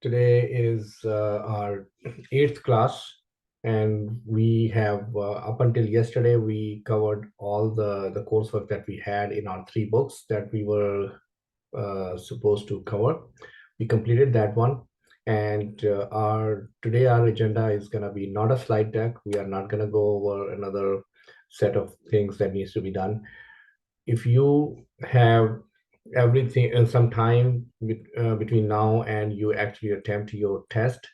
Today is our 8th class, and we have, up until yesterday, we covered all the coursework that we had in our 3 books that we were supposed to cover. We completed that one, and today our agenda is going to be not a slide deck. We are not going to go over another set of things that needs to be done. If you have everything and some time between now and you actually attempt your test,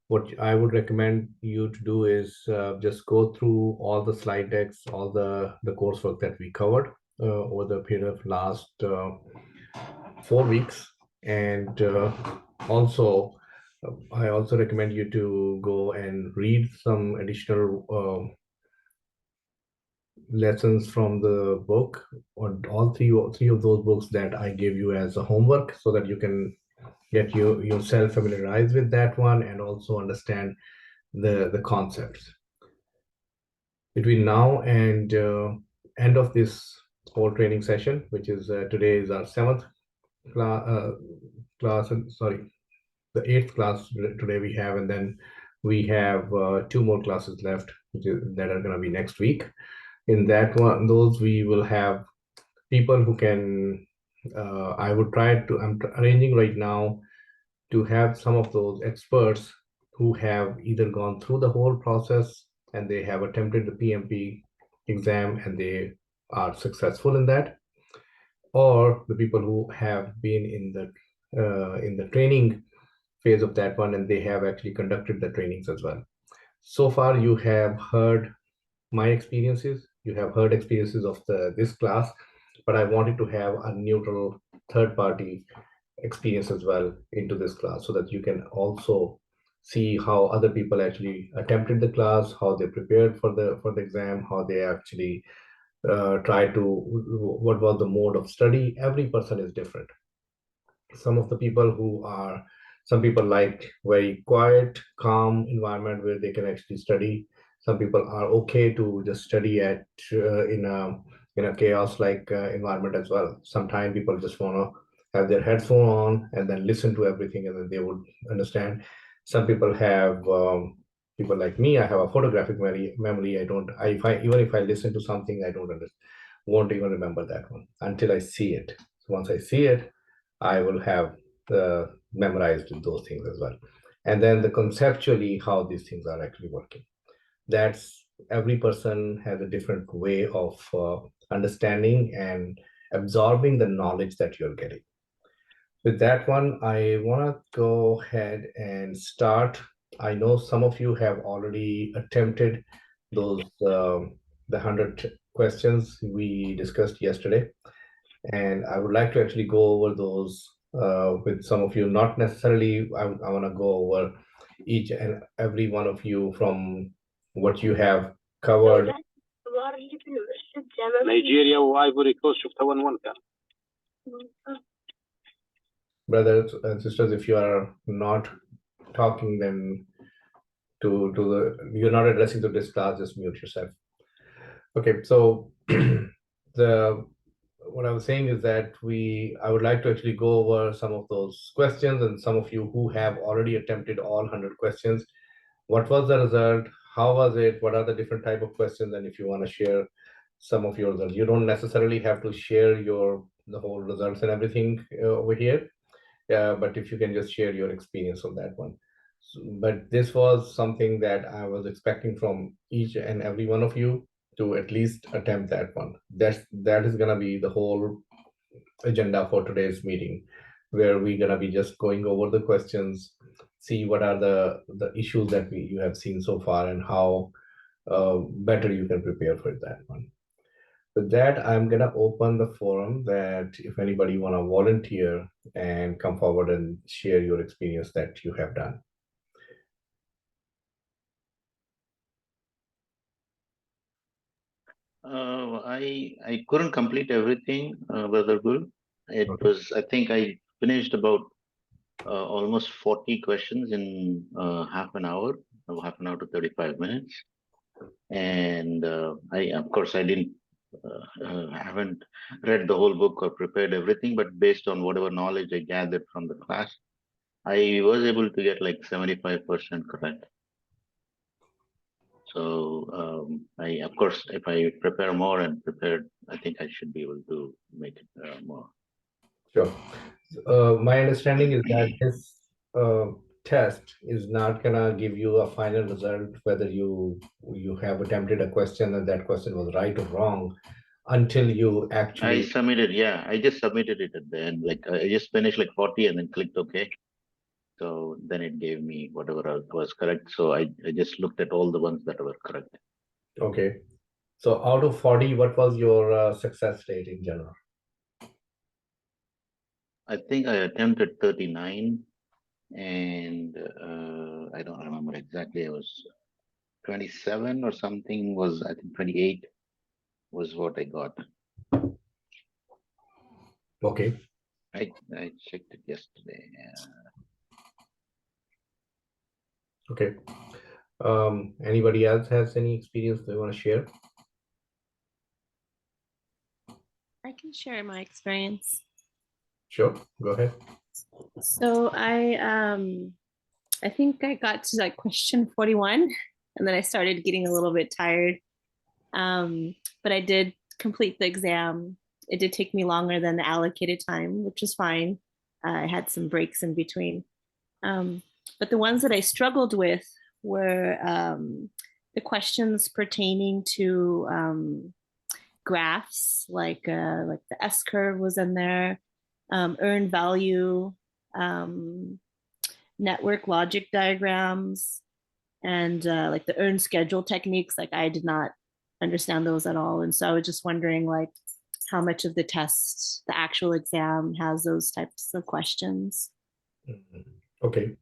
what I would recommend you to do is just go through all the slide decks, all the coursework that we covered over the period of last 4 weeks. And also, I also recommend you to go and read some additional lessons from the book, or all three of those books that I gave you as a homework, so that you can get yourself familiarized with that one and also understand the concepts. Between now and end of this whole training session, which is today is our 7th class, sorry, the 8th class today we have, and then we have 2 more classes left, that are going to be next week. In those we will have people who can, I'm arranging right now to have some of those experts who have either gone through the whole process and they have attempted the PMP exam and they are successful in that, or the people who have been in the training phase of that one and they have actually conducted the trainings as well. So far, you have heard my experiences, you have heard experiences of this class, but I wanted to have a neutral third party experience as well into this class, so that you can also see how other people actually attempted the class, how they prepared for the exam, how they actually try to, what was the mode of study. Every person is different. Some people like very quiet, calm environment where they can actually study. Some people are okay to just study at in a chaos like environment as well. Sometimes people just want to have their headphone on and then listen to everything, and then they would understand. Some people have people like me. I have a photographic memory. I don't. If I even if I listen to something, I don't understand, won't even remember that one until I see it. So once I see it, I will have memorized those things as well. And then the conceptually how these things are actually working. That's every person has a different way of understanding and absorbing the knowledge that you're getting. With that one, I want to go ahead and start. I know some of you have already attempted those the 100 questions we discussed yesterday, and I would like to actually go over those with some of you. Not necessarily, I want to go over each and every one of you from what you have covered. نيجيريا وايفوري كوست شفتها 1-1 كان. Brothers and sisters, if you are not talking, then you're not addressing to this class, just mute yourself. Okay, so what I was saying is that I would like to actually go over some of those questions, and some of you who have already attempted all 100 questions. What was the result? How was it? What are the different type of questions? And if you want to share some of your results, you don't necessarily have to share the whole results and everything over here. But if you can just share your experience on that one. But this was something that I was expecting from each and every one of you to at least attempt that one. That is gonna be the whole agenda for today's meeting, where we're gonna be just going over the questions, see what are the issues that you have seen so far, and how better you can prepare for that one. With that, I'm gonna open the forum that if anybody wanna volunteer and come forward and share your experience that you have done. I couldn't complete everything, Brother Gul. It Okay. was, I think I finished about almost 40 questions in half an hour to 35 minutes. And of course, I didn't haven't read the whole book or prepared everything, but based on whatever knowledge I gathered from the class, I was able to get like 75% correct. So of course, if I prepare more and prepared, I think I should be able to make it more. Sure. My understanding is that this test is not gonna give you a final result whether you have attempted a question and that question was right or wrong until you I actually. submitted, yeah, I just submitted it at the end. Like I just finished like 40 and then clicked OK. So then it gave me whatever was correct. So I just looked at all the ones that were correct. Okay. So out of 40, what was your success rate in general? I think I attempted 39 and I don't remember exactly. I was 27 or something was, I think 28 was what I got. Okay. I checked it yesterday. Okay. Anybody else has any experience they want to share? I can share my experience. Sure, go ahead. So I think I got to like question 41 and then I started getting a little bit tired. But I did complete the exam. It did take me longer than the allocated time, which is fine. I had some breaks in between. But the ones that I struggled with were the questions pertaining to graphs, like the S curve was in there, earned value, network logic diagrams, and like the earned schedule techniques. Like I did not understand those at all, and so I was just wondering like how much of the test, the actual exam, has those types of questions. Okay,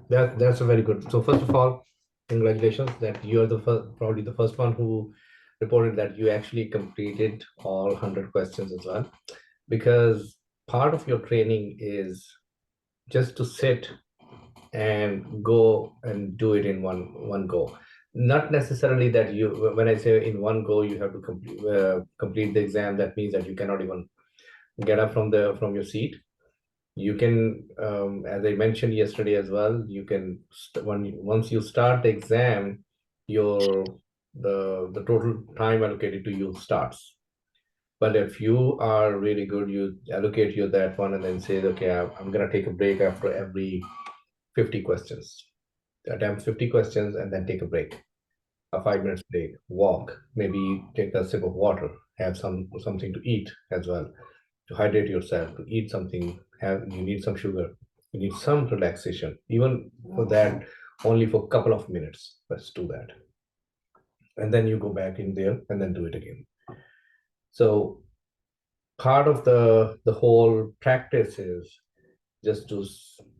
that's a very good. So first of all, congratulations that you're the first, probably the first one who reported that you actually completed all 100 questions as well, because part of your training is just to sit and go and do it in one go. Not necessarily that you, when I say in one go, you have to complete the exam. That means that you cannot even get up from your seat. You can, as I mentioned yesterday as well, you can once you start the exam, the total time allocated to you starts. But if you are really good, you allocate you that one and then say, okay, I'm gonna take a break after every 50 questions. Attempt 50 questions and then take a break, a 5 minutes break, walk, maybe take a sip of water, have something to eat as well, to hydrate yourself, to eat something, you need some sugar, you need some relaxation. Even for that, only for a couple of minutes, let's do that. And then you go back in there and then do it again. So part of the whole practice is just to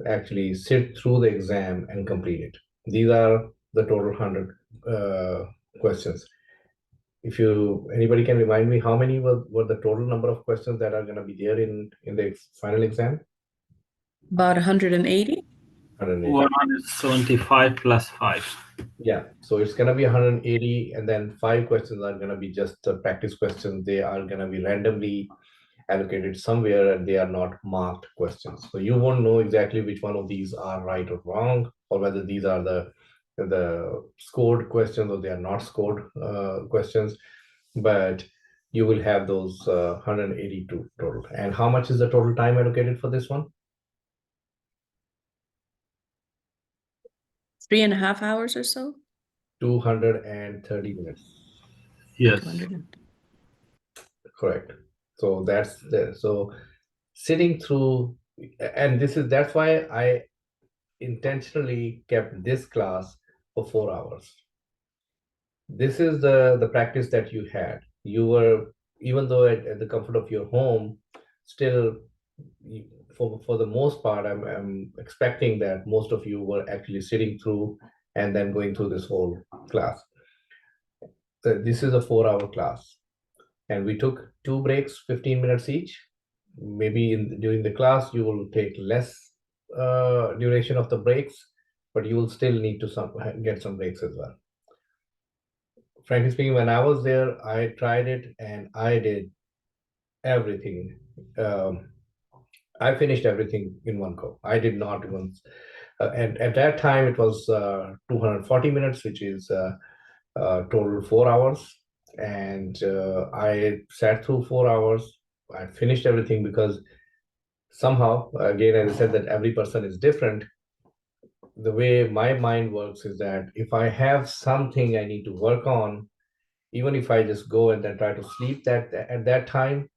actually sit through the exam and complete it. These are the total 100 questions. If anybody can remind me how many were the total number of questions that are going to be there in the final exam? About 180. 180. 175 plus 5. Yeah, so it's going to be 180, and then 5 questions are going to be just practice questions. They are going to be randomly allocated somewhere and they are not marked questions. So you won't know exactly which one of these are right or wrong, or whether these are the scored questions or they are not scored questions. But you will have those 182 total. And how much is the total time allocated for this one? 3.5 hours or so. 230 minutes. Yes. 200. Correct. So so sitting through, and that's why I intentionally kept this class for 4 hours. This is the practice that you had. You were, even though at the comfort of your home, still, for the most part, I'm expecting that most of you were actually sitting through and then going through this whole class. This is a 4-hour class, and we took 2 breaks, 15 minutes each. Maybe during the class you will take less duration of the breaks, but you will still need to get some breaks as well. frankly speaking, when I was there, I tried it and I did everything. I finished everything in one go. I did not even, and at that time it was 240 minutes, which is total 4 hours. And I sat through 4 hours. I finished everything because somehow, again, as I said, that every person is different. The way my mind works is that if I have something I need to work on, even if I just go and then try to sleep that at that time,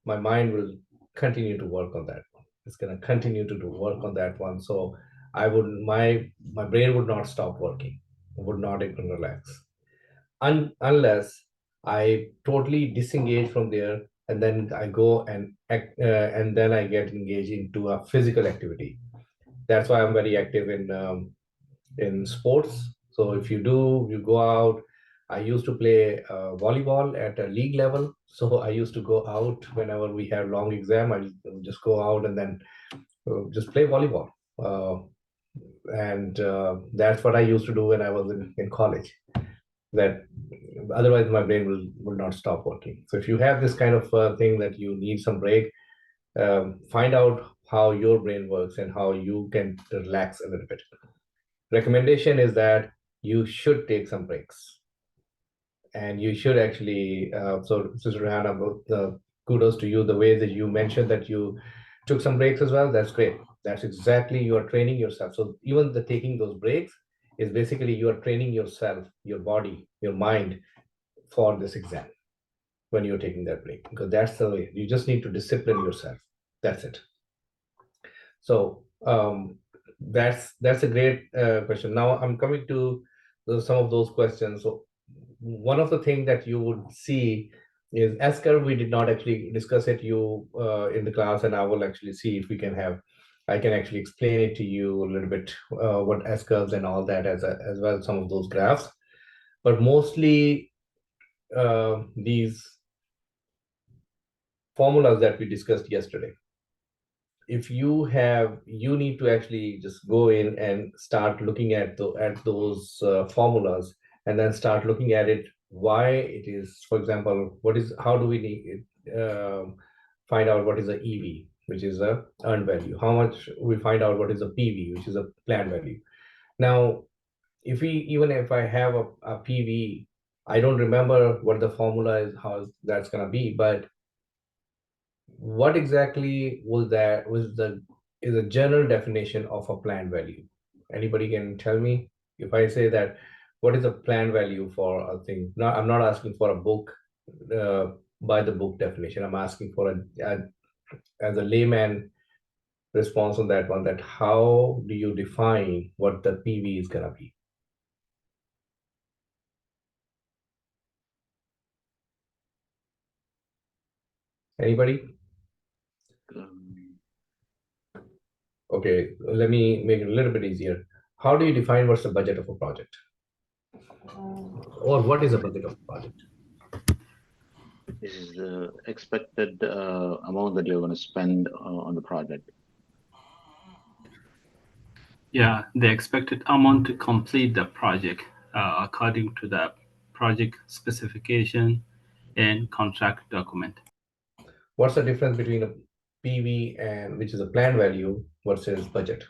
my mind will continue to work on that. It's going to continue to do work on that one. So I would my brain would not stop working, would not even relax, unless I totally disengage from there and then I go and and then I get engaged into a physical activity. That's why I'm very active in sports. So if you go out. I used to play volleyball at a league level. So I used to go out whenever we have long exam. I just go out and then just play volleyball. And that's what I used to do when I was in college. That otherwise my brain will not stop working. So if you have this kind of thing that you need some break, find out how your brain works and how you can relax a little bit. Recommendation is that you should take some breaks, and you should actually. So, Sister Hannah, kudos to you. The way that you mentioned that you took some breaks as well, that's great. That's exactly you are training yourself. So even the taking those breaks is basically you are training yourself, your body, your mind for this exam when you're taking that break, because that's the way. You just need to discipline yourself. That's it. So that's a great question. Now I'm coming to some of those questions. So one of the things that you would see is S-curve. We did not actually discuss it you in the class, and I will actually see if we can have. I can actually explain it to you a little bit what S-curves and all that as well as some of those graphs, but mostly these formulas that we discussed yesterday. If you need to actually just go in and start looking at those formulas, and then start looking at it, why it is, for example, how do we need find out what is a EV, which is a earned value, how much we find out what is a PV, which is a planned value. Now, even if I have a PV, I don't remember what the formula is, how that's going to be, but what exactly is a general definition of a planned value? Anybody can tell me? If I say that, what is a planned value for a thing? Now, I'm not asking for a book by the book definition. I'm asking for as a layman response on that one. That how do you define what the PV is gonna be? Anybody? Um, Okay, let me make it a little bit easier. How do you define what's the budget of a project? Or what is the budget of a project? This is the expected amount that you're going to spend on the project. Yeah, the expected amount to complete the project according to the project specification and contract document. What's the difference between a PV and which is a planned value versus budget?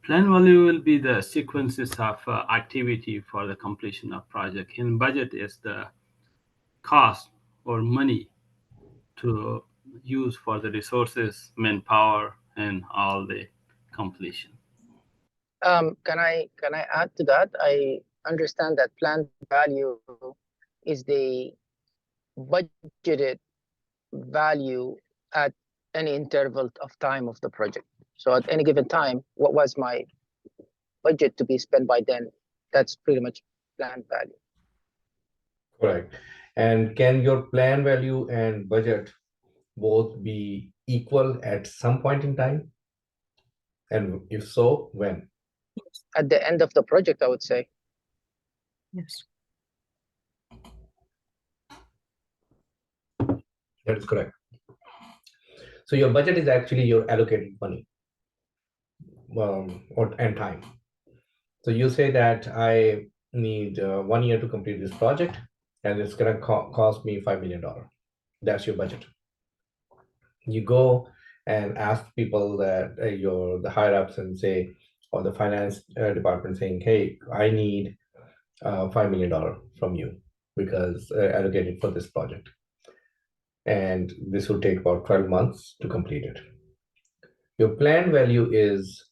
Plan value will be the sequences of activity for the completion of project. And budget is the cost or money to use for the resources, manpower, and all the completion. Can I add to that? I understand that planned value is the budgeted value at any interval of time of the project. So at any given time, what was my budget to be spent by then? That's pretty much planned value. Correct. And can your plan value and budget both be equal at some point in time? And if so, when? At the end of the project, I would say. Yes. That is correct. So your budget is actually your allocated money and time. So you say that need 1 year to complete this project, and it's going to cost me $5 million. That's your budget. You go and ask people that the higher ups and say, or the finance department saying, hey, I need $5 million from you because allocated for this project. And this will take about 12 months to complete it. Your planned value is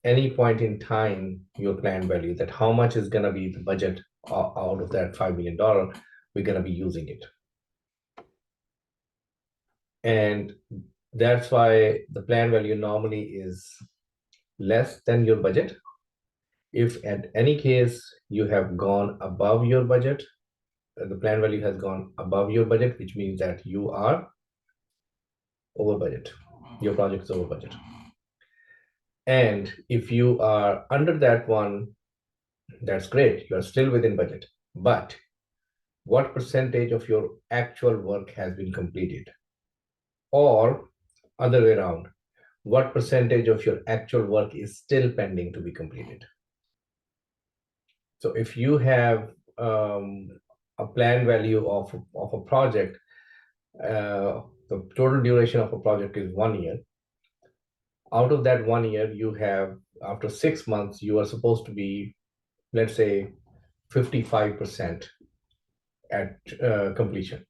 any point in time, your planned value, that how much is going to be the budget out of that $5 million, we're going to be using it. And that's why the planned value normally is less than your budget. If at any case you have gone above your budget, the planned value has gone above your budget, which means that you are over budget. Your project is over budget. And if you are under that one, that's great. You are still within budget. But what percentage of your actual work has been completed? Or other way around, what percentage of your actual work is still pending to be completed? So if you have a planned value of a project, the total duration of a project is 1 year. Out of that 1 year, you have, after 6 months, you are supposed to be, let's say, 55% at completion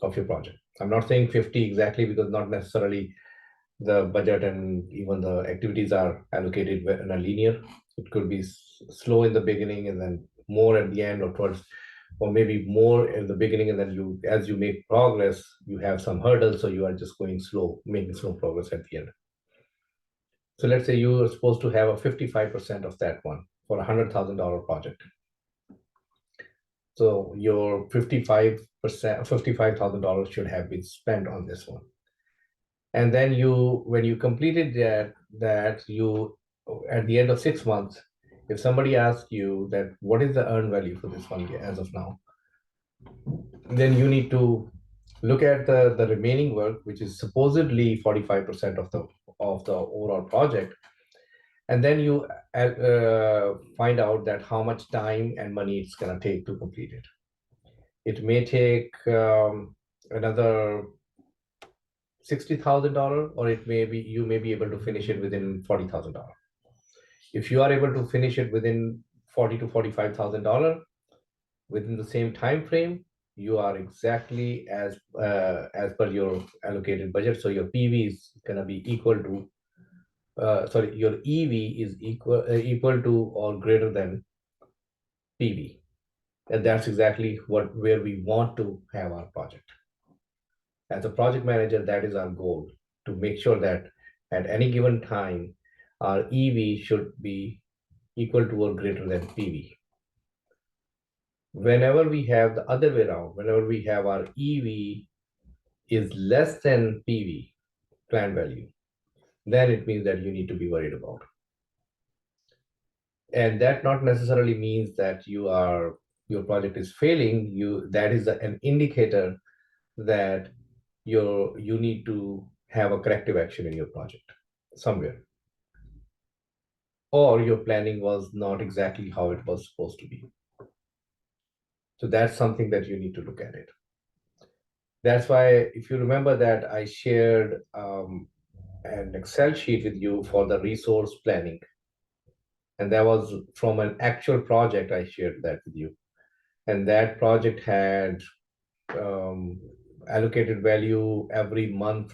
of your project. I'm not saying 50 exactly, because not necessarily the budget and even the activities are allocated in a linear. It could be slow in the beginning and then more at the end, or towards, or maybe more in the beginning, and then you, as you make progress, you have some hurdles, so you are just going slow, making slow progress at the end. So let's say you are supposed to have a 55% of that one for $100,000 project. So your 55%, $55,000 should have been spent on this one. And then when you completed that you, at the end of 6 months, if somebody asks you that what is the earned value for this one as of now, then you need to look at the remaining work, which is supposedly 45% of the overall project, and then you find out that how much time and money it's going to take to complete it. It may take another $60,000, or it may be, you may be able to finish it within $40,000. If you are able to finish it within $40,000 to $45,000 within the same time frame, you are exactly as per your allocated budget. So your PV is going to be equal to your EV is equal to or greater than PV, and that's exactly where we want to have our project. As a project manager, that is our goal, to make sure that at any given time, our EV should be equal to or greater than PV. Whenever we have the other way around, whenever we have our EV is less than PV, planned value, then it means that you need to be worried about. And that not necessarily means that your project is failing. That is an indicator that you need to have a corrective action in your project somewhere, or your planning was not exactly how it was supposed to be. So that's something that you need to look at it. That's why, if you remember that I shared an Excel sheet with you for the resource planning, and that was from an actual project. I shared that with you, and that project had allocated value every month,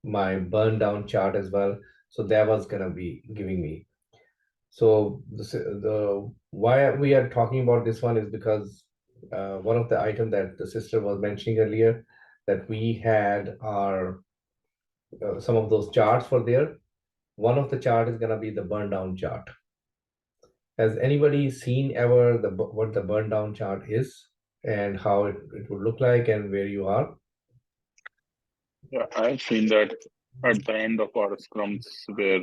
my burn down chart as well. So that was going to be giving me. So the why we are talking about this one is because one of the items that the sister was mentioning earlier, that we had our some of those charts for there. One of the chart is going to be the burn down chart. Has anybody seen ever what the burn down chart is and how it would look like and where you are? Yeah, I've seen that at the end of our scrums where,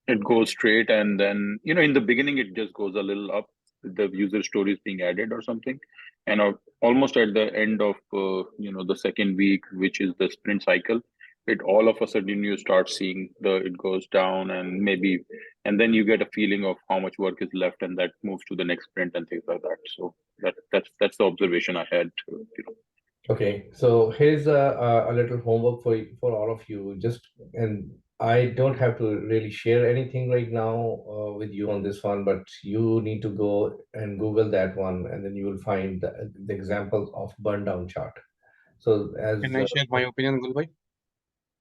it goes straight, and then, in the beginning, it just goes a little up with the user stories being added or something. And almost at the end of, the second week, which is the sprint cycle, it all of a sudden you start seeing it goes down, and then you get a feeling of how much work is left, and that moves to the next sprint and things like that. So that's the observation I had. Okay, so here's a little homework for all of you. And I don't have to really share anything right now with you on this one, but you need to go and Google that one, and then you will find the examples of burn down chart. So as Can I share my opinion, Gulbhai?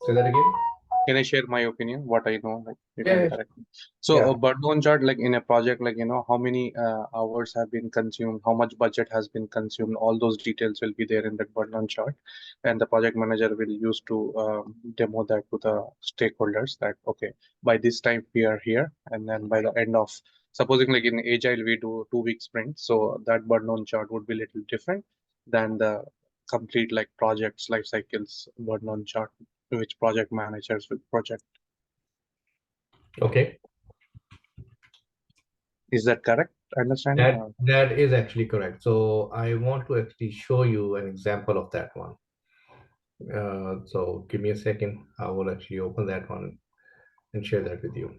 say that again. Can I share my opinion? What I know, like you Yeah, can yeah. correct me. So Yeah. a burn down chart, like in a project, like how many hours have been consumed, how much budget has been consumed, all those details will be there in that burn down chart, and the project manager will use to demo that to the stakeholders. That okay, by this time we are here, and then by the end of, supposing like in Agile we do 2 week sprint, so that burn down chart would be a little different than the complete like projects life cycles burn down chart, which project managers will project. Okay. Is that correct understanding? That is actually correct. So I want to actually show you an example of that one. So give me a second. I will actually open that one and share that with you.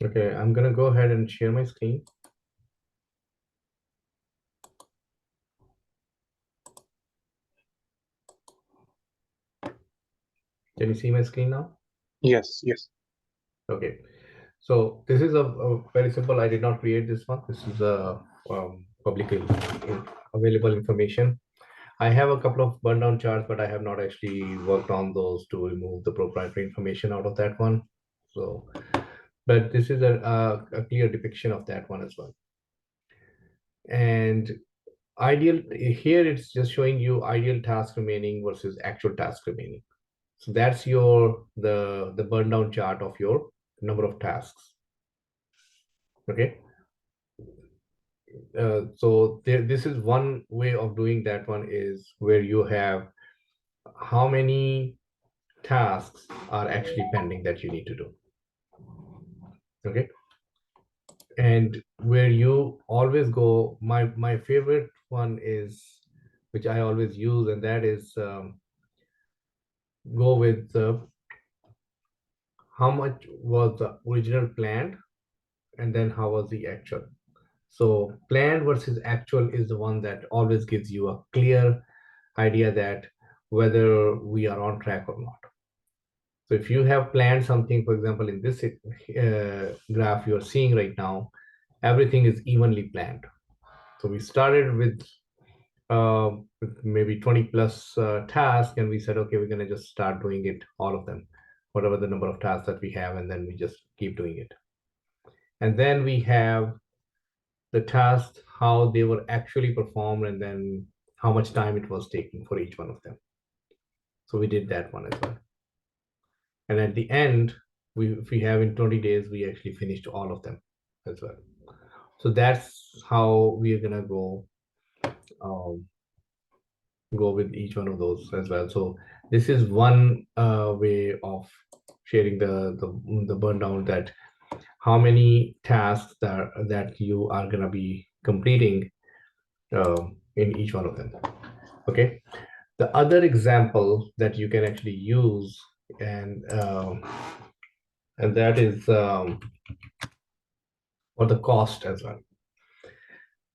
Okay, I'm gonna go ahead and share my screen. Can you see my screen now? Yes, yes. Okay, so this is a very simple. I did not create this one. This is a publicly available information. I have a couple of burn down charts, but I have not actually worked on those to remove the proprietary information out of that one. So, but this is a clear depiction of that one as well. And ideal here, it's just showing you ideal task remaining versus actual task remaining. So that's the burn down chart of your number of tasks. Okay. So this is one way of doing that one, is where you have how many tasks are actually pending that you need to do. Okay. And where you always go, my favorite one is, which I always use, and that is go with how much was the original planned, and then how was the actual. So planned versus actual is the one that always gives you a clear idea that whether we are on track or not. So if you have planned something, for example, in this graph you're seeing right now, everything is evenly planned. So we started with maybe 20 plus tasks, and we said, okay, we're going to just start doing it, all of them, whatever the number of tasks that we have, and then we just keep doing it. And then we have the tasks, how they were actually performed, and then how much time it was taking for each one of them. So we did that one as well. And at the end, if we have in 20 days, we actually finished all of them as well. So that's how we are gonna go with each one of those as well. So this is one way of sharing the burn down, that how many tasks that you are gonna be completing in each one of them. Okay. The other example that you can actually use, and that is for the cost as well.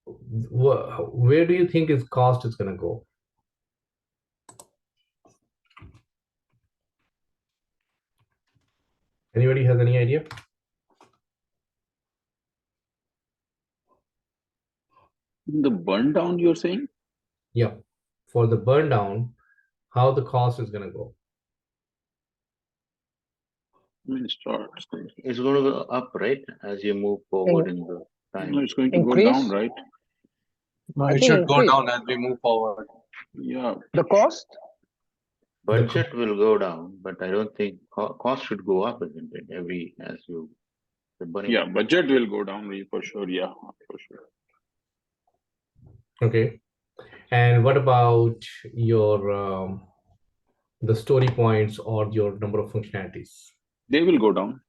Where do you think is cost is going to go? Anybody has any idea? The burn down, you're saying? Yeah, for the burn down, how the cost is going to go? I mean, It's going to go up, right? As you move forward in the time. it's going to go Increase? down, right? No, I it think should go increase. down as we move forward. Yeah. The cost? Budget will go down, but I don't think cost should go up, isn't it? As you the money. Yeah, budget will go down for sure. Yeah, for sure. Okay. And what about your the story points or your number of functionalities. They will go down.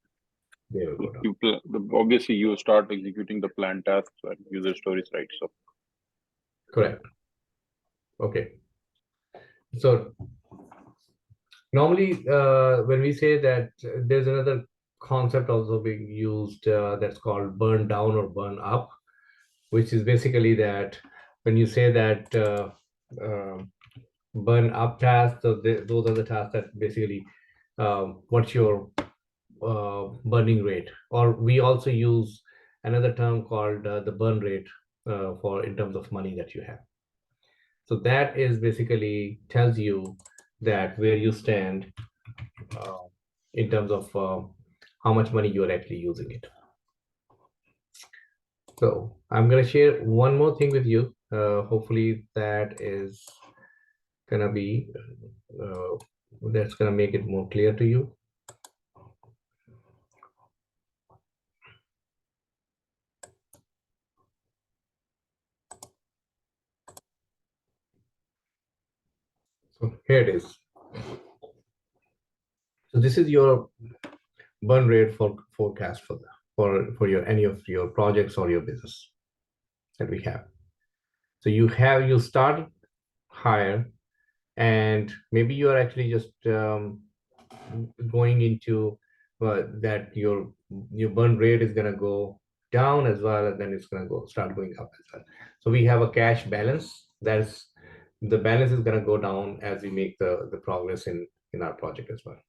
They will go down. Obviously, you start executing the planned tasks and user stories, right? So, Correct. Okay. So normally, when we say that, there's another concept also being used that's called burn down or burn up, which is basically that when you say that burn up tasks, so those are the tasks that basically what's your burning rate, or we also use another term called the burn rate for in terms of money that you have. So that is basically tells you that where you stand in terms of how much money you are actually using it. So I'm going to share one more thing with you. Hopefully that is gonna be that's gonna make it more clear to you. So here it is. So this is your burn rate for forecast for your any of your projects or your business that we have. So you start higher, and maybe you are actually just going into that your burn rate is gonna go down as well, and then it's gonna start going up as well. So we have a cash balance. That's the balance is gonna go down as we make the progress in our project as well.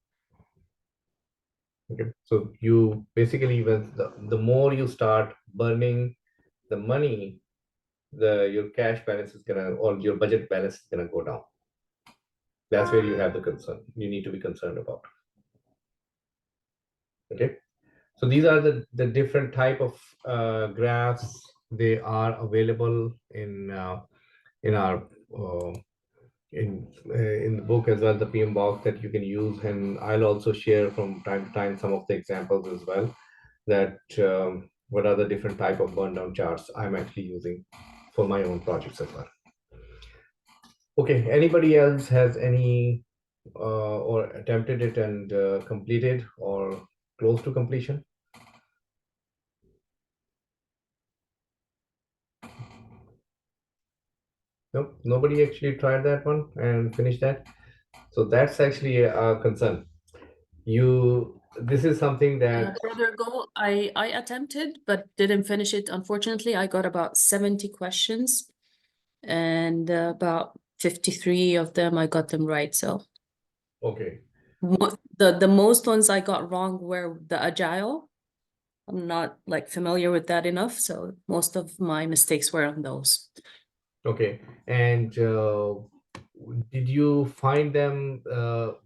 Okay, so you basically, when the more you start burning the money, your cash balance is gonna, or your budget balance is gonna go down. That's where you have the concern. You need to be concerned about. Okay, so these are the different type of graphs. They are available in our in the book as well, the PM box that you can use, and I'll also share from time to time some of the examples as well, that what are the different type of burn down charts I'm actually using for my own projects as well. Okay, anybody else has any or attempted it and completed or close to completion? Nope, nobody actually tried that one and finished that. So that's actually a concern. This is something that Further ago, I attempted but didn't finish it. Unfortunately, I got about 70 questions, and about 53 of them I got them right. So okay. the most ones I got wrong were the agile. I'm not like familiar with that enough, so most of my mistakes were on those. Okay, and did you find them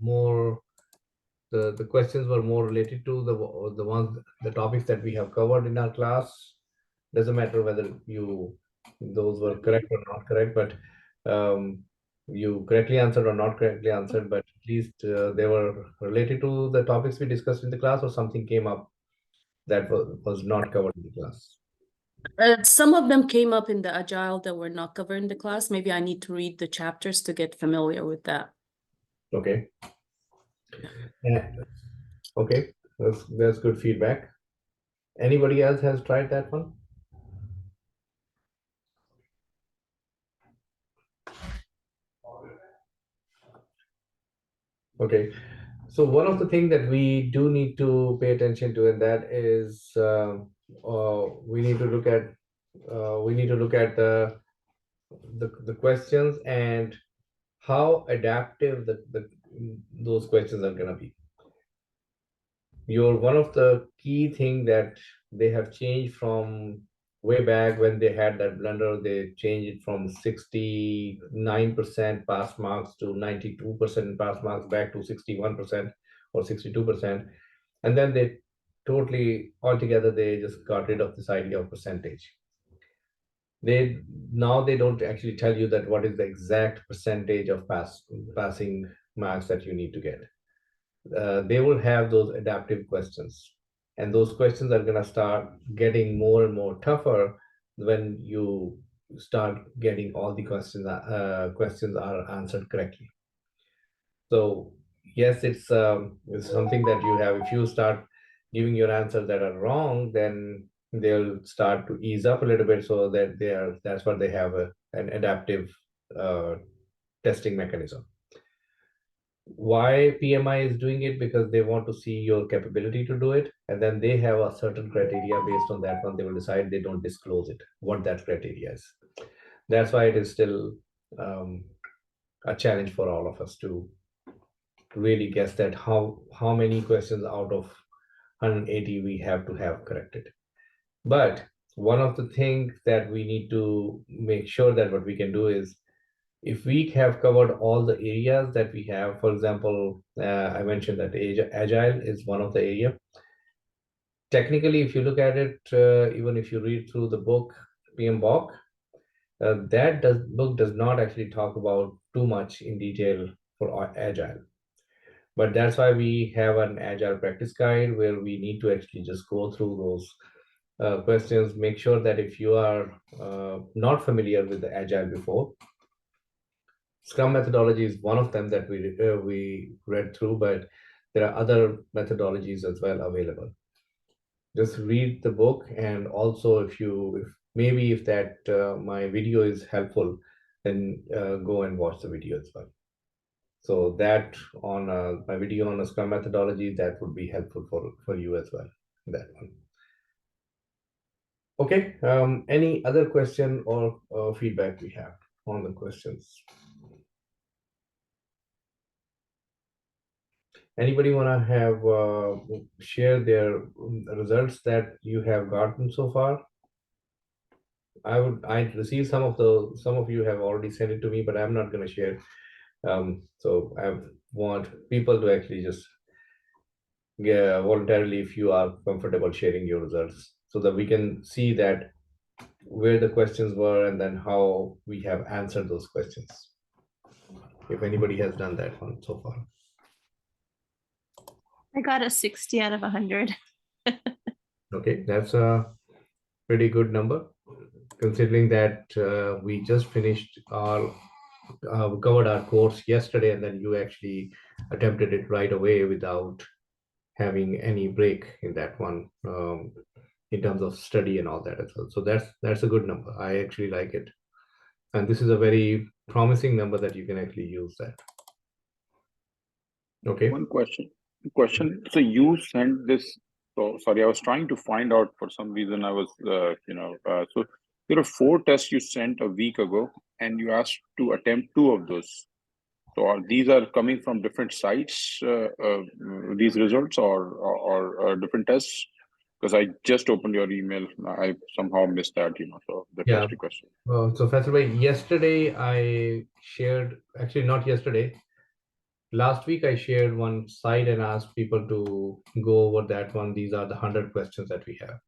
more? The questions were more related to the topics that we have covered in our class. Doesn't matter whether those were correct or not correct, but you correctly answered or not correctly answered, but at least they were related to the topics we discussed in the class, or something came up that was not covered in the class. Some of them came up in the agile that were not covered in the class. Maybe I need to read the chapters to get familiar with that. Okay. Okay, that's good feedback. Anybody else has tried that one? Okay, so one of the things that we do need to pay attention to, and that is we need to look at the questions and how adaptive those questions are gonna be. One of the key thing that they have changed from way back when they had that blunder, they changed it from 69% pass marks to 92% pass marks, back to 61% or 62%. And then they altogether, they just got rid of this idea of percentage. Now they don't actually tell you that what is the exact percentage of passing marks that you need to get. They will have those adaptive questions, and those questions are going to start getting more and more tougher when you start getting all the questions are answered correctly. So yes, it's something that you have. If you start giving your answers that are wrong, then they'll start to ease up a little bit, so that that's what they have an adaptive uh, testing mechanism. Why PMI is doing it? Because they want to see your capability to do it, and then they have a certain criteria. Based on that one, they will decide. They don't disclose it, what that criteria is. That's why it is still a challenge for all of us to really guess that how many questions out of 180 we have to have corrected. But one of the things that we need to make sure that what we can do is, if we have covered all the areas that we have, for example, I mentioned that agile is one of the area. Technically, if you look at it, even if you read through the book PMBOK, that book does not actually talk about too much in detail for agile. But that's why we have an agile practice guide where we need to actually just go through those questions, make sure that if you are not familiar with the agile before, Scrum methodology is one of them that we read through, but there are other methodologies as well available. Just read the book, and also if that my video is helpful, then go and watch the video as well. So that on my video on a Scrum methodology, that would be helpful for you as well. That one. Okay. Any other question or feedback we have on the questions? Anybody want to have share their results that you have gotten so far? I received some of you have already sent it to me, but I'm not going to share. So I want people to actually just voluntarily, if you are comfortable sharing your results, so that we can see that where the questions were and then how we have answered those questions. If anybody has done that one so far. I got a 60 out of 100. Okay, that's a pretty good number, considering that we just finished we covered our course yesterday, and then you actually attempted it right away without having any break in that one, in terms of study and all that as well. So that's a good number. I actually like it, and this is a very promising number that you can actually use that. Okay. One question. So you sent this. So sorry, I was trying to find out for some reason. I was, so there are 4 tests you sent a week ago, and you asked to attempt 2 of those. So these are coming from different sites, these results, or different tests? Because I just opened your email, I somehow missed that, so the test question. So Faisal, yesterday I shared, actually not yesterday, last week I shared one site and asked people to go over that one. These are the 100 questions that we have.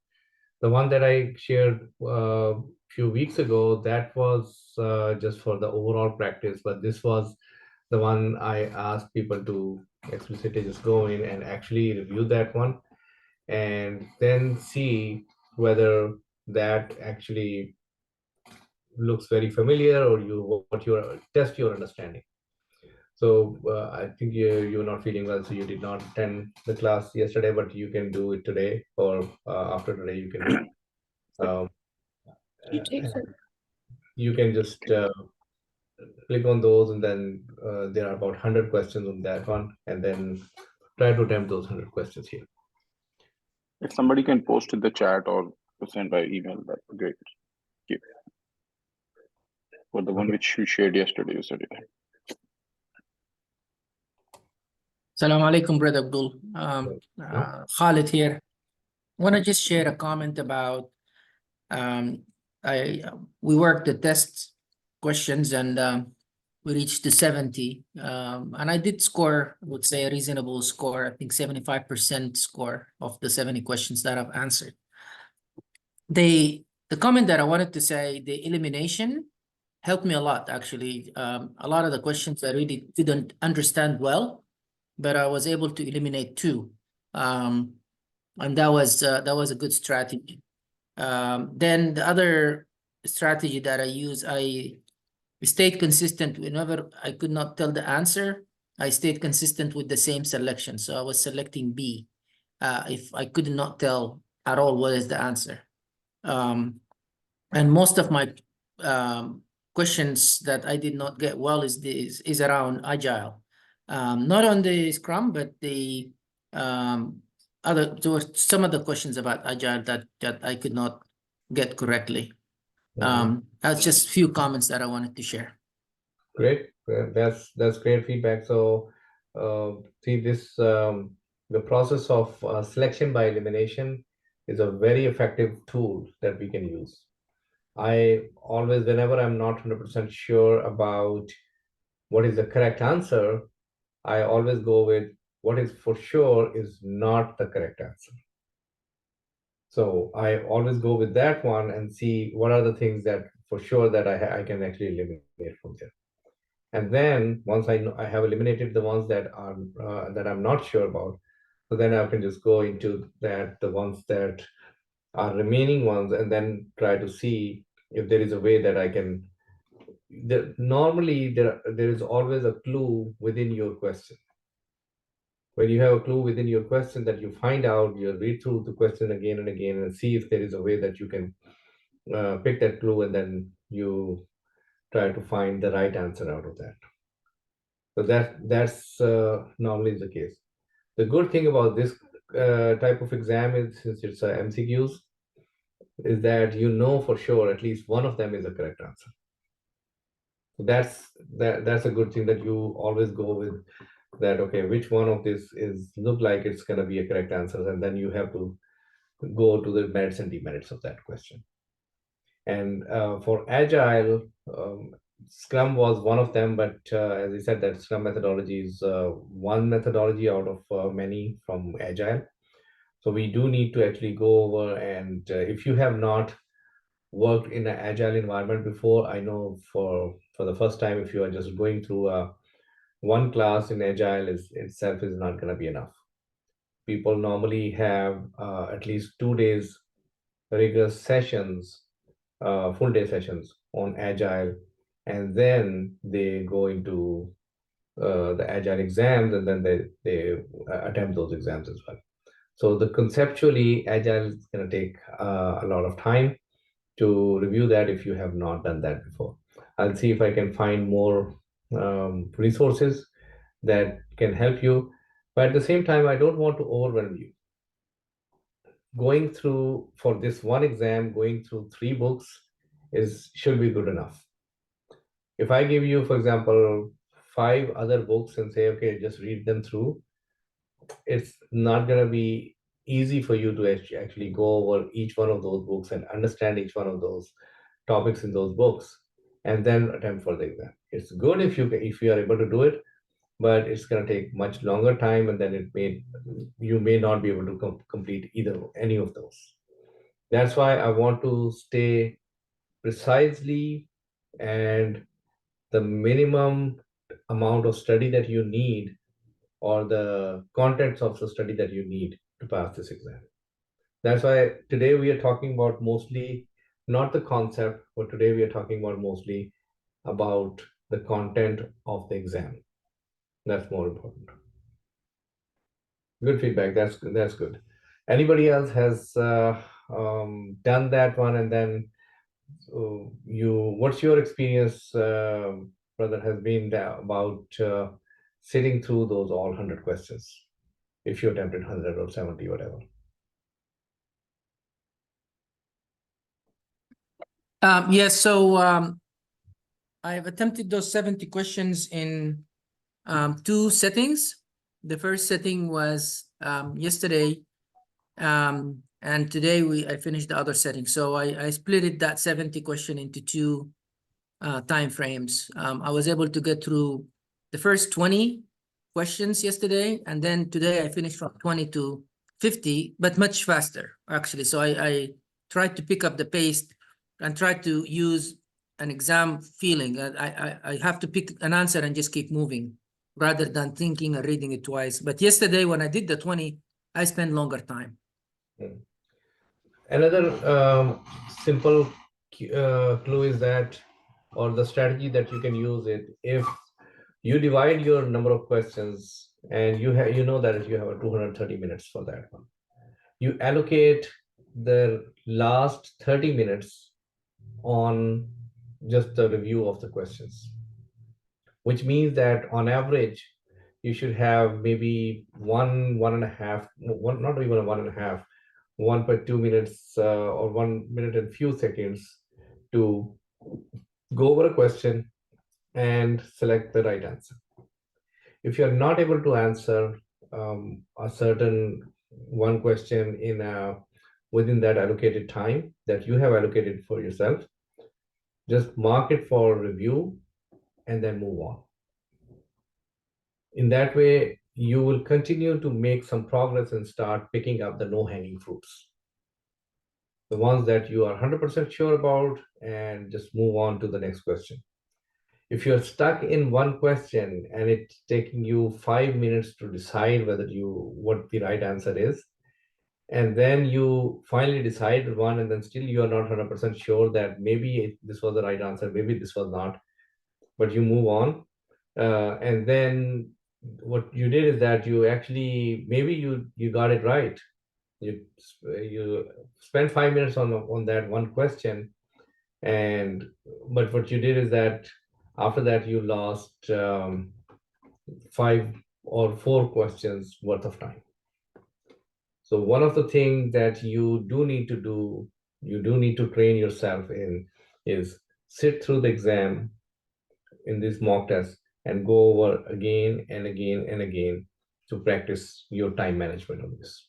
The one that I shared a few weeks ago, that was just for the overall practice, but this was the one I asked people to explicitly just go in and actually review that one, and then see whether that actually looks very familiar, or test your understanding. So I think you're not feeling well, so you did not attend the class yesterday, but you can do it today, or after today you can do it. You can just click on those, and then there are about 100 questions on that one, and then try to attempt those 100 questions here. If somebody can post in the chat or send by email, that would be great. Thank you. For the one which you shared yesterday, you said it. Assalamu alaikum, Brother Abdul. Khalid here. I want to just share a comment about we worked the test questions, and we reached the 70. And I did score, I would say, a reasonable score. I think 75% score of the 70 questions that I've answered. The comment that I wanted to say, the elimination helped me a lot, actually. A lot of the questions I really didn't understand well, but I was able to eliminate 2. And that was a good strategy. Then the other strategy that I use, I stayed consistent whenever I could not tell the answer. I stayed consistent with the same selection. So I was selecting B if I could not tell at all what is the answer. And most of my questions that I did not get well is around agile. Not on the Scrum, but the there were some of the questions about agile that I could not get correctly. That's just a few comments that I wanted to share. Great. That's great feedback. So see this the process of selection by elimination is a very effective tool that we can use. I always, whenever I'm not 100% sure about what is the correct answer, I always go with what is for sure is not the correct answer. So I always go with that one and see what are the things that for sure that I can actually eliminate from there. And then once I know I have eliminated the ones that are that I'm not sure about, so then I can just go into that the ones that are remaining ones, and then try to see if there is a way that I can. Normally, there is always a clue within your question. When you have a clue within your question that you find out, you read through the question again and again and see if there is a way that you can pick that clue, and then you try to find the right answer out of that. So that's normally the case. The good thing about this type of exam is, since it's MCQs, is that you know for sure at least one of them is a correct answer. So that's a good thing, that you always go with that. Okay, which one of this is look like it's going to be a correct answer, and then you have to go to the merits and demerits of that question. And for agile, Scrum was one of them, but as I said, that Scrum methodology is one methodology out of many from agile. So we do need to actually go over, and if you have not worked in an agile environment before, I know for the first time, if you are just going through one class in agile itself is not going to be enough. People normally have at least 2 days rigorous sessions, full day sessions on agile, and then they go into the agile exams, and then they attempt those exams as well. So the conceptually agile is going to take a lot of time to review that if you have not done that before. I'll see if I can find more resources that can help you, but at the same time, I don't want to overwhelm you. Going through, for this one exam, going through 3 books should be good enough. If I give you, for example, 5 other books and say, okay, just read them through, it's not going to be easy for you to actually go over each one of those books and understand each one of those topics in those books and then attempt for the exam. It's good if you are able to do it, but it's going to take much longer time, and then you may not be able to complete any of those. That's why I want to stay precisely and the minimum amount of study that you need, or the contents of the study that you need to pass this exam. That's why today we are talking about mostly not the concept, but today we are talking about mostly about the content of the exam. That's more important. Good feedback. That's good. Anybody else has done that one, and then what's your experience, brother, has been about sitting through those all 100 questions, if you attempted 100 or 70, whatever? Yes, so I've attempted those 70 questions in 2 settings. The first setting was yesterday, and today I finished the other setting. So I split that 70 question into 2 time frames. I was able to get through the first 20 questions yesterday, and then today I finished from 20 to 50, but much faster, actually. So I tried to pick up the pace and try to use an exam feeling. I have to pick an answer and just keep moving rather than thinking and reading it twice. But yesterday, when I did the 20, I spent longer time. Another simple clue is that, or the strategy that you can use it, if You divide your number of questions, and you know that you have a 230 minutes for that one. You allocate the last 30 minutes on just the review of the questions, which means that on average, you should have maybe one and a half, not even a 1.5, 1.2 minutes or 1 minute and few seconds to go over a question and select the right answer. If you're not able to answer a certain one question within that allocated time that you have allocated for yourself, just mark it for review and then move on. In that way, you will continue to make some progress and start picking up the low-hanging fruits, the ones that you are 100% sure about, and just move on to the next question. If you're stuck in one question and it's taking you 5 minutes to decide what the right answer is, and then you finally decide one, and then still you are not 100% sure that maybe this was the right answer, maybe this was not, but you move on. And then what you did is that you actually, maybe you got it right. You spent 5 minutes on that one question, but what you did is that after that you lost 5 or 4 questions worth of time. So one of the things that you do need to train yourself in is sit through the exam in this mock test and go over again and again and again to practice your time management on this.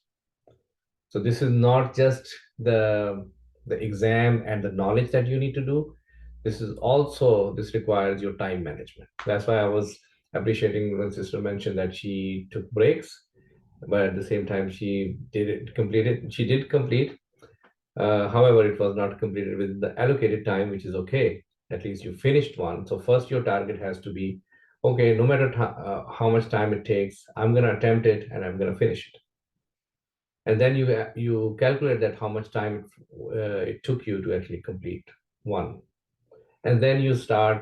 So this is not just the exam and the knowledge that you need to do. This requires your time management. That's why I was appreciating when sister mentioned that she took breaks, but at the same time she did complete. However, it was not completed within the allocated time, which is okay. At least you finished one. So first your target has to be, okay, no matter how much time it takes, I'm going to attempt it and I'm going to finish it. And then you calculate that how much time it took you to actually complete one. And then you try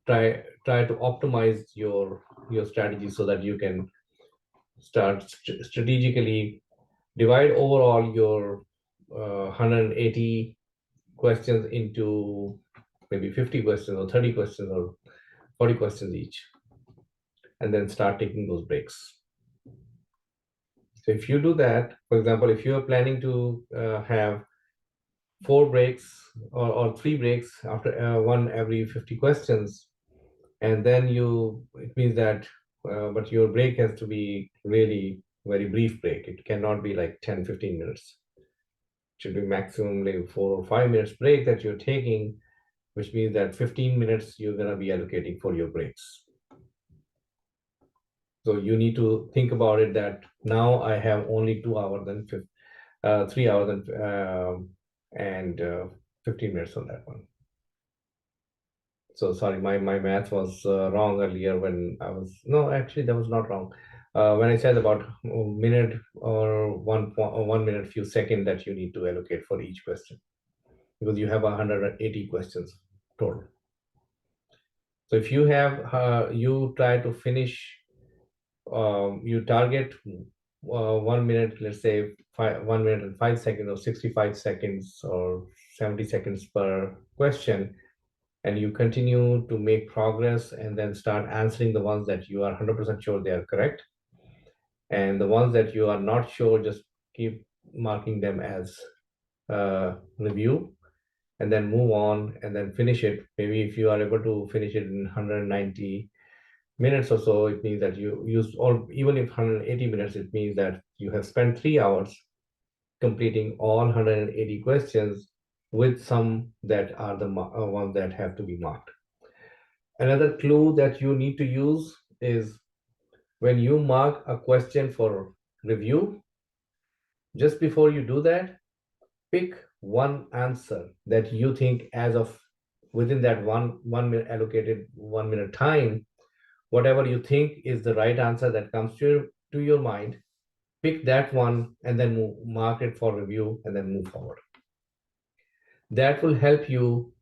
to optimize your strategy so that you can start strategically divide overall your 180 questions into maybe 50 questions or 30 questions or 40 questions each, and then start taking those breaks. So if you do that, for example, if you're planning to have 4 breaks or 3 breaks after one every 50 questions, and then it means that but your break has to be really very brief break. It cannot be like 10-15 minutes. It should be maximum like 4 or 5 minutes break that you're taking, which means that 15 minutes you're going to be allocating for your breaks. So you need to think about it that now I have only 2 hours and 3 hours and 15 minutes on that one. So sorry, my math was wrong earlier when I was, no, actually that was not wrong. When I said about a minute or 1 minute, few seconds that you need to allocate for each question, because you have 180 questions total. So if you have, you try to finish, you target 1 minute, let's say 1 minute and 5 seconds or 65 seconds or 70 seconds per question, and you continue to make progress and then start answering the ones that you are 100% sure they are correct. And the ones that you are not sure, just keep marking them as review, and then move on and then finish it. Maybe if you are able to finish it in 190 minutes or so, it means that you used, or even if 180 minutes, it means that you have spent 3 hours completing all 180 questions, with some that are the ones that have to be marked. Another clue that you need to use is when you mark a question for review, just before you do that, pick one answer that you think as of within that one minute allocated 1 minute time, whatever you think is the right answer that comes to your mind, pick that one and then mark it for review and then move forward. That will help you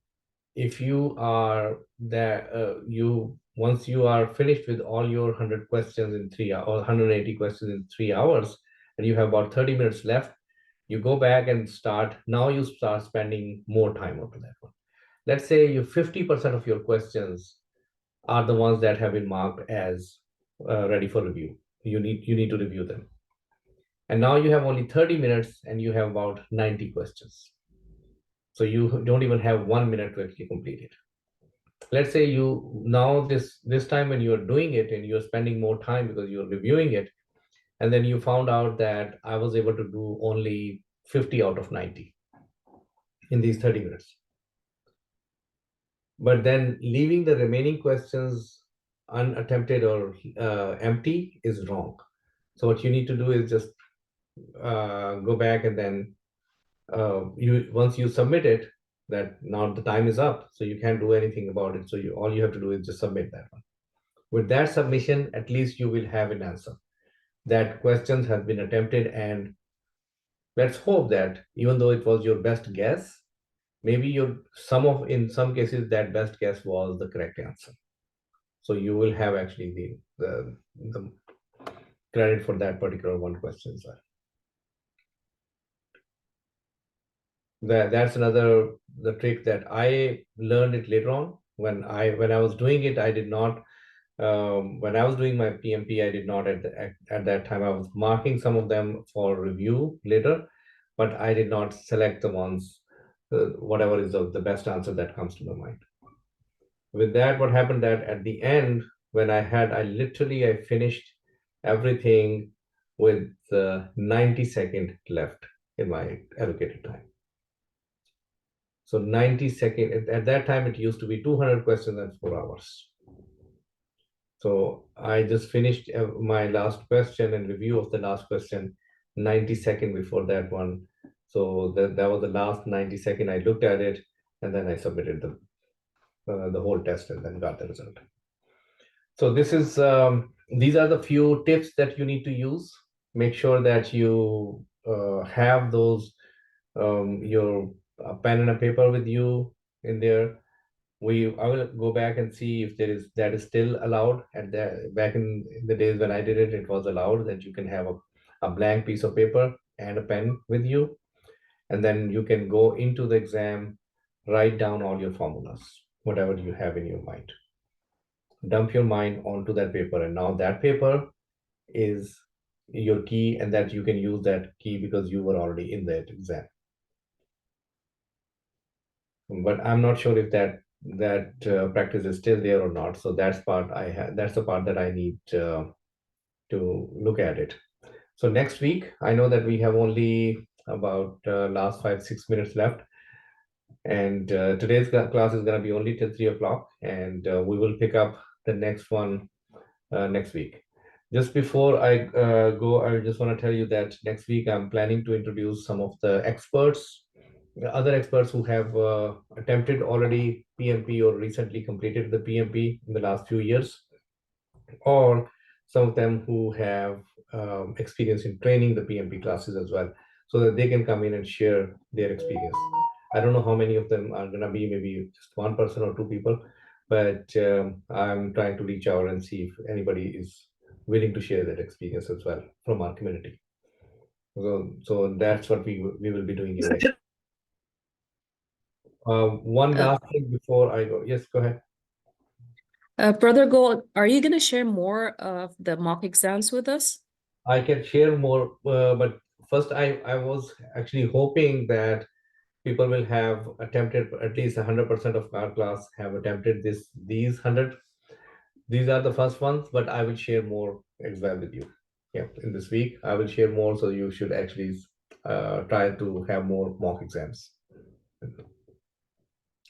if you are there, you once you are finished with all your 100 questions in 3 hours or 180 questions in 3 hours, and you have about 30 minutes left, you go back and start. Now you start spending more time onto that one. Let's say you 50% of your questions are the ones that have been marked as ready for review. You need to review them. And now you have only 30 minutes and you have about 90 questions. So you don't even have 1 minute to actually complete it. Let's say you now this time when you're doing it and you're spending more time because you're reviewing it, and then you found out that I was able to do only 50 out of 90 in these 30 minutes. But then leaving the remaining questions unattempted or empty is wrong. So what you need to do is just go back, and then once you submit it, that now the time is up, so you can't do anything about it. So all you have to do is just submit that one. With that submission, at least you will have an answer that questions have been attempted, and let's hope that even though it was your best guess, maybe in some cases that best guess was the correct answer. So you will have actually the credit for that particular one question, sir. That's the trick that I learned it later on. When I was doing it, I did not. When I was doing my PMP, I did not at that time. I was marking some of them for review later, but I did not select the ones, whatever is the best answer that comes to my mind. With that, what happened that at the end, when I finished everything with 90 seconds left in my allocated time. So 90 seconds, at that time, it used to be 200 questions and 4 hours. So I just finished my last question and review of the last question 90 seconds before that one. So that was the last 90 seconds. I looked at it and then I submitted the whole test and then got the result. So these are the few tips that you need to use. Make sure that you have those your pen and a paper with you in there. I will go back and see if that is still allowed. Back in the days when I did it, it was allowed that you can have a blank piece of paper and a pen with you, and then you can go into the exam, write down all your formulas, whatever you have in your mind. Dump your mind onto that paper, and now that paper is your key, and that you can use that key because you were already in that exam. But I'm not sure if that practice is still there or not. So that's the part that I need to look at it. So next week, I know that we have only about last 5-6 minutes left, and today's class is going to be only till 3 o'clock, and we will pick up the next one next week. Just before I go, I just want to tell you that next week I'm planning to introduce some of the other experts who have attempted already PMP or recently completed the PMP in the last few years, or some of them who have experience in training the PMP classes as well, so that they can come in and share their experience. I don't know how many of them are going to be, maybe just one person or two people, but I'm trying to reach out and see if anybody is willing to share that experience as well from our community. So that's what we will be doing next. One last thing before I go. Yes, go ahead. Brother Gold, are you going to share more of the mock exams with us? I can share more, but first I was actually hoping that people will have attempted, at least 100% of our class have attempted these 100. These are the first ones, but I will share more as well with you. Yeah, in this week, I will share more, so you should actually try to have more mock exams.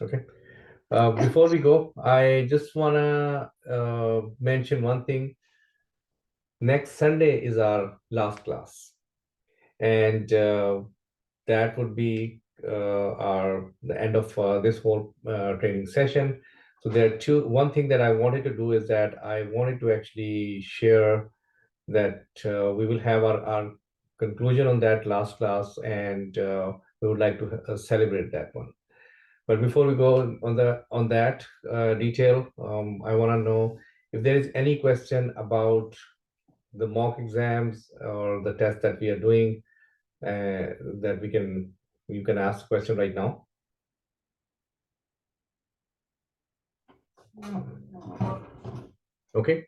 Okay. Before we go, I just want to mention one thing. Next Sunday is our last class, and that would be the end of this whole training session. So there are one thing that I wanted to do is that I wanted to actually share that we will have our conclusion on that last class, and we would like to celebrate that one. But before we go on that detail, I want to know if there is any question about the mock exams or the test that we are doing, that you can ask question right now. Okay.